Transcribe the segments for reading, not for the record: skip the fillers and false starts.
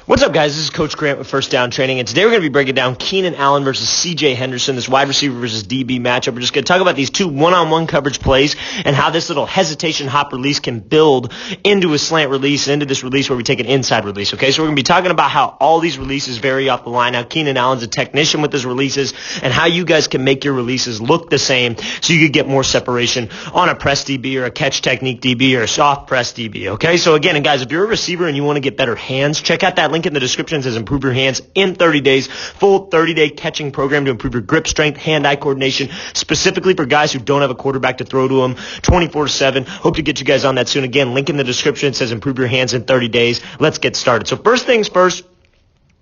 What's up, guys? This is Coach Grant with First Down Training, and today we're going to be breaking down Keenan Allen versus CJ Henderson, this wide receiver versus DB matchup. We're just going to talk about these two one-on-one coverage plays and how this little hesitation hop release can build into a slant release, into this release where we take an inside release, okay? So we're going to be talking about how all these releases vary off the line, how Keenan Allen's a technician with his releases, and how you guys can make your releases look the same so you could get more separation on a press DB or a catch technique DB or a soft press DB, okay? So again, guys, if you're a receiver and you want to get better hands, check out that link in the description. It says improve your hands in 30 days, full 30-day catching program to improve your grip strength, hand-eye coordination, specifically for guys who don't have a quarterback to throw to them 24/7. Hope to get you guys on that soon. Again, link in the description. It says improve your hands in 30 days. Let's get started. So first things first,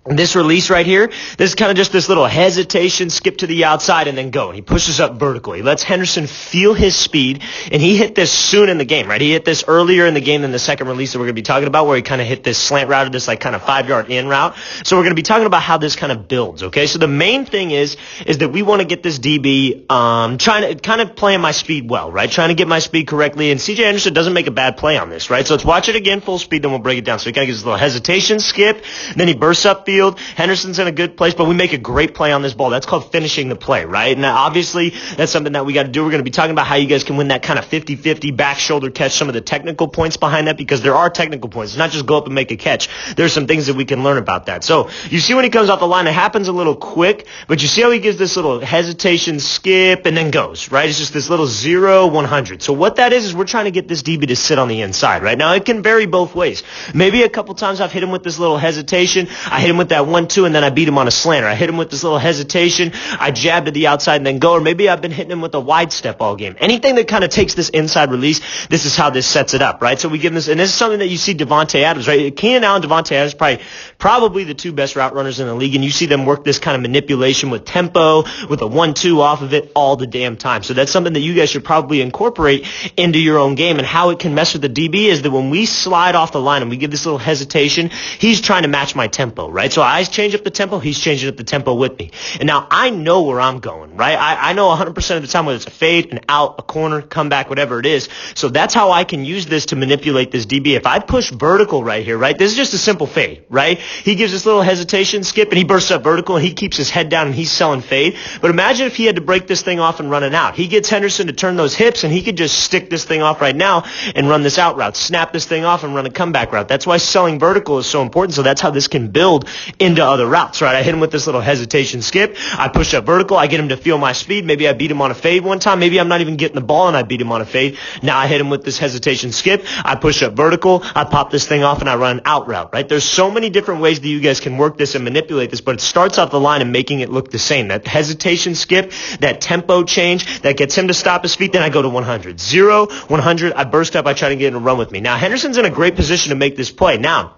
this release right here, this is kind of just this little hesitation, skip to the outside, and then go. And he pushes up vertically. He lets Henderson feel his speed, and he hit this soon in the game, right? He hit this earlier in the game than the second release that we're going to be talking about, where he kind of hit this slant route or this like kind of 5-yard in route. So we're going to be talking about how this kind of builds, okay? So the main thing is that we want to get this DB trying to kind of playing my speed well, right? Trying to get my speed correctly, and CJ Henderson doesn't make a bad play on this, right? So let's watch it again, full speed, then we'll break it down. So he kind of gets this little hesitation, skip, then he bursts up field. Henderson's in a good place, but we make a great play on this ball. That's called finishing the play, right? And obviously, that's something that we got to do. We're going to be talking about how you guys can win that kind of 50-50 back shoulder catch, some of the technical points behind that, because there are technical points. It's not just go up and make a catch. There's some things that we can learn about that. So you see when he comes off the line, it happens a little quick, but you see how he gives this little hesitation, skip, and then goes, right? It's just this little 0-100. So what that is we're trying to get this DB to sit on the inside, right? Now, it can vary both ways. Maybe a couple times I've hit him with this little hesitation. I hit him with that 1-2, and then I beat him on a slanter. I hit him with this little hesitation. I jab to the outside and then go. Or maybe I've been hitting him with a wide step all game. Anything that kind of takes this inside release, this is how this sets it up, right? So we give this, and this is something that you see Devontae Adams, right? Keenan Allen, Devontae Adams, probably the two best route runners in the league, and you see them work this kind of manipulation with tempo, with a 1-2 off of it all the damn time. So that's something that you guys should probably incorporate into your own game. And how it can mess with the DB is that when we slide off the line and we give this little hesitation, he's trying to match my tempo, right? So I change up the tempo, he's changing up the tempo with me. And now I know where I'm going, right? I know 100% of the time whether it's a fade, an out, a corner, comeback, whatever it is. So that's how I can use this to manipulate this DB. If I push vertical right here, right, this is just a simple fade, right? He gives this little hesitation, skip, and he bursts up vertical, and he keeps his head down, and he's selling fade. But imagine if he had to break this thing off and run it out. He gets Henderson to turn those hips, and he could just stick this thing off right now and run this out route, snap this thing off and run a comeback route. That's why selling vertical is so important. So that's how this can build into other routes, right? I hit him with this little hesitation skip. I push up vertical. I get him to feel my speed. Maybe I beat him on a fade one time. Maybe I'm not even getting the ball and I beat him on a fade. Now I hit him with this hesitation skip. I push up vertical. I pop this thing off and I run an out route, right? There's so many different ways that you guys can work this and manipulate this, but it starts off the line and making it look the same. That hesitation skip, that tempo change, that gets him to stop his feet. Then I go to 100. 0-100. I burst up. I try to get him to run with me. Now Henderson's in a great position to make this play. Now,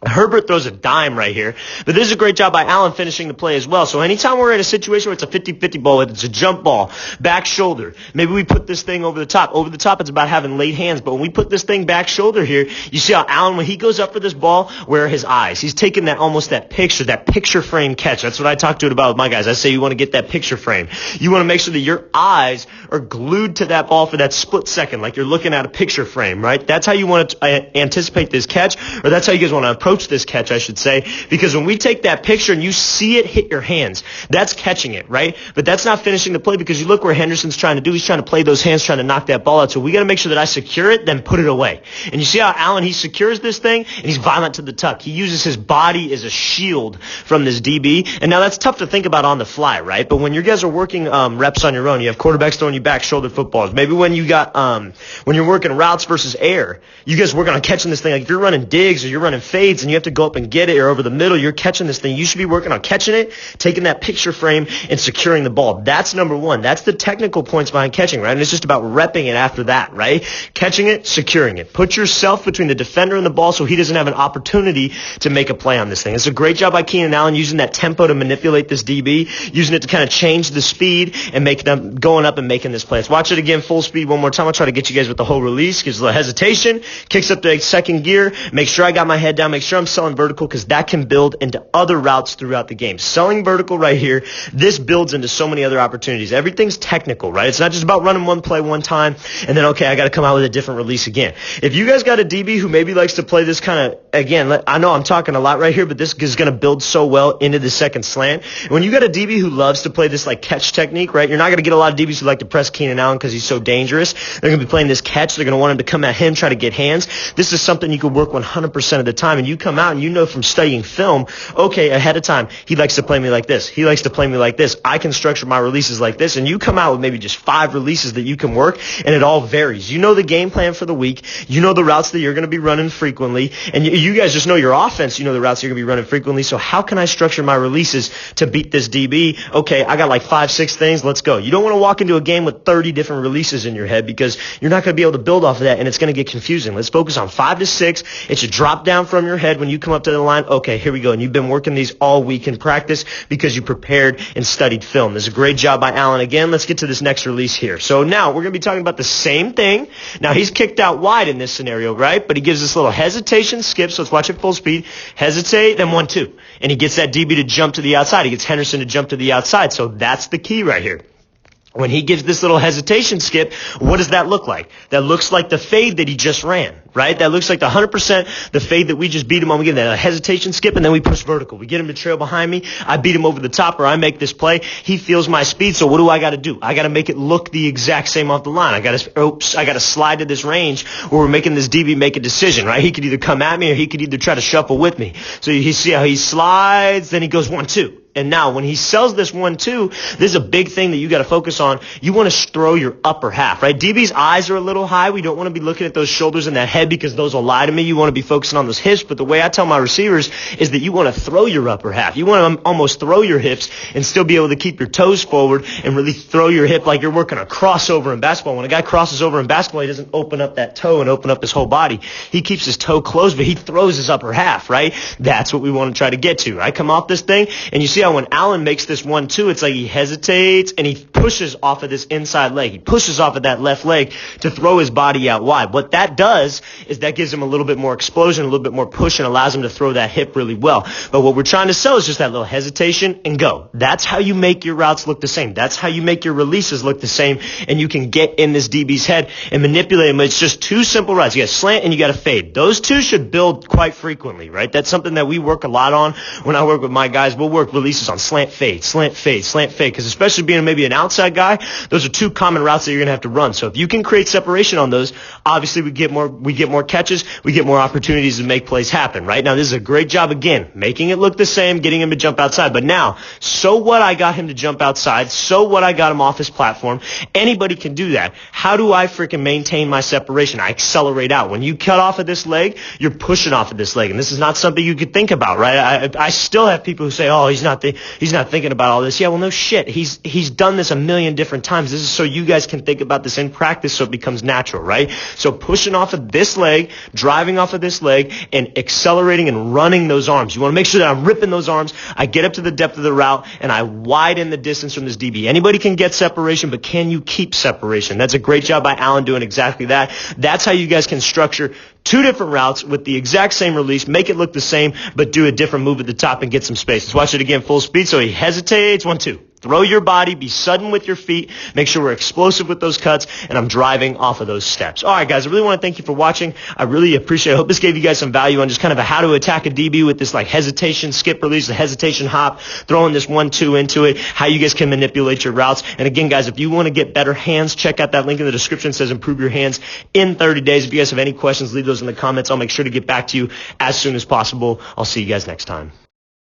Herbert throws a dime right here, but this is a great job by Allen finishing the play as well. So anytime we're in a situation where it's a 50-50 ball, it's a jump ball, back shoulder, maybe we put this thing over the top. Over the top, it's about having late hands, but when we put this thing back shoulder here, you see how Allen, when he goes up for this ball, where are his eyes? He's taking that almost that picture frame catch. That's what I talk to it about with my guys. I say you want to get that picture frame. You want to make sure that your eyes are glued to that ball for that split second, like you're looking at a picture frame, right? That's how you want to anticipate this catch, or that's how you guys want to approach this catch, I should say, because when we take that picture and you see it hit your hands, that's catching it, right? But that's not finishing the play, because you look where Henderson's trying to do. He's trying to play those hands, trying to knock that ball out. So we got to make sure that I secure it, then put it away. And you see how Allen, he secures this thing, and he's violent to the tuck. He uses his body as a shield from this DB. And now that's tough to think about on the fly, right? But when you guys are working reps on your own, you have quarterbacks throwing you back shoulder footballs. Maybe when you got when you're working routes versus air, you guys working on catching this thing. Like if you're running digs or you're running fades and you have to go up and get it, or over the middle, you're catching this thing. You should be working on catching it, taking that picture frame, and securing the ball. That's number one. That's the technical points behind catching, right? And it's just about repping it after that, right? Catching it, securing it. Put yourself between the defender and the ball so he doesn't have an opportunity to make a play on this thing. It's a great job by Keenan Allen using that tempo to manipulate this DB, using it to kind of change the speed and make them going up and making this play. Let's watch it again, full speed one more time. I'll try to get you guys with the whole release. Gives a little hesitation, kicks up the second gear, make sure I got my head down, make sure sure I'm selling vertical because that can build into other routes throughout the game. Selling vertical right here, this builds into so many other opportunities. Everything's technical, right? It's not just about running one play one time and then, okay, I got to come out with a different release again. If you guys got a DB who maybe likes to play this kind of, again, I know I'm talking a lot right here, but this is going to build so well into the second slant. And when you got a DB who loves to play this like catch technique, right? You're not going to get a lot of DBs who like to press Keenan Allen because he's so dangerous. They're going to be playing this catch. They're going to want him to come at him, try to get hands. This is something you could work 100% of the time, and you come out and you know from studying film, okay, ahead of time, he likes to play me like this. He likes to play me like this. I can structure my releases like this, and you come out with maybe just 5 releases that you can work, and it all varies. You know the game plan for the week. You know the routes that you're going to be running frequently, and you guys just know your offense. You know the routes you're going to be running frequently, so how can I structure my releases to beat this DB? Okay, I got like 5, 6 things. Let's go. You don't want to walk into a game with 30 different releases in your head because you're not going to be able to build off of that, and it's going to get confusing. Let's focus on 5 to 6. It should drop down from your head when you come up to the line. Okay, here we go. And you've been working these all week in practice because you prepared and studied film. This is a great job by Allen. Again, let's get to this next release here. So now we're going to be talking about the same thing. Now he's kicked out wide in this scenario, right? But he gives this little hesitation skip. So let's watch it full speed. Hesitate, then 1-2. And he gets that DB to jump to the outside. He gets Henderson to jump to the outside. So that's the key right here. When he gives this little hesitation skip, what does that look like? That looks like the fade that he just ran, right? That looks like the 100% the fade that we just beat him on. We get that hesitation skip, and then we push vertical. We get him to trail behind me. I beat him over the top, or I make this play. He feels my speed, so what do I got to do? I got to make it look the exact same off the line. I got to slide to this range where we're making this DB make a decision, right? He could either come at me or he could either try to shuffle with me. So you see how he slides, then he goes 1-2. And now when he sells this 1-2, this is a big thing that you got to focus on. You want to throw your upper half, right? DB's eyes are a little high. We don't want to be looking at those shoulders and that head because those will lie to me. You want to be focusing on those hips. But the way I tell my receivers is that you want to throw your upper half. You want to almost throw your hips and still be able to keep your toes forward and really throw your hip like you're working a crossover in basketball. When a guy crosses over in basketball, he doesn't open up that toe and open up his whole body. He keeps his toe closed, but he throws his upper half, right? That's what we want to try to get to. I come off this thing, and you see how when Allen makes this 1-2, it's like he hesitates and he pushes off of this inside leg. He pushes off of that left leg to throw his body out wide. What that does is that gives him a little bit more explosion, a little bit more push, and allows him to throw that hip really well. But what we're trying to sell is just that little hesitation and go. That's how you make your routes look the same. That's how you make your releases look the same, and you can get in this DB's head and manipulate him. It's just 2 simple routes. You got a slant and you got a fade. Those 2 should build quite frequently, right? That's something that we work a lot on. When I work with my guys, we'll work releases on slant, fade, slant, fade, slant, fade, because especially being maybe an outside guy, those are 2 common routes that you're going to have to run. So if you can create separation on those, obviously we get more catches, we get more opportunities to make plays happen, right? Now this is a great job, again, making it look the same, getting him to jump outside. But now, so what I got him to jump outside, so what I got him off his platform, anybody can do that. How do I freaking maintain my separation? I accelerate out. When you cut off of this leg, you're pushing off of this leg, and this is not something you could think about, right? I still have people who say, oh, he's not thinking about all this. Yeah, well, no shit. He's done this a million different times. This is so you guys can think about this in practice so it becomes natural, right? So pushing off of this leg, driving off of this leg, and accelerating and running those arms. You want to make sure that I'm ripping those arms. I get up to the depth of the route, and I widen the distance from this DB. Anybody can get separation, but can you keep separation? That's a great job by Allen doing exactly that. That's how you guys can structure 2 different routes with the exact same release, make it look the same, but do a different move at the top and get some space. Let's watch it again full speed. So he hesitates, 1-2. Throw your body, be sudden with your feet, make sure we're explosive with those cuts, and I'm driving off of those steps. All right, guys, I really want to thank you for watching. I really appreciate it. I hope this gave you guys some value on just kind of how to attack a DB with this like hesitation skip release, the hesitation hop, throwing this 1-2 into it, how you guys can manipulate your routes. And again, guys, if you want to get better hands, check out that link in the description. It says improve your hands in 30 days. If you guys have any questions, leave those in the comments. I'll make sure to get back to you as soon as possible. I'll see you guys next time.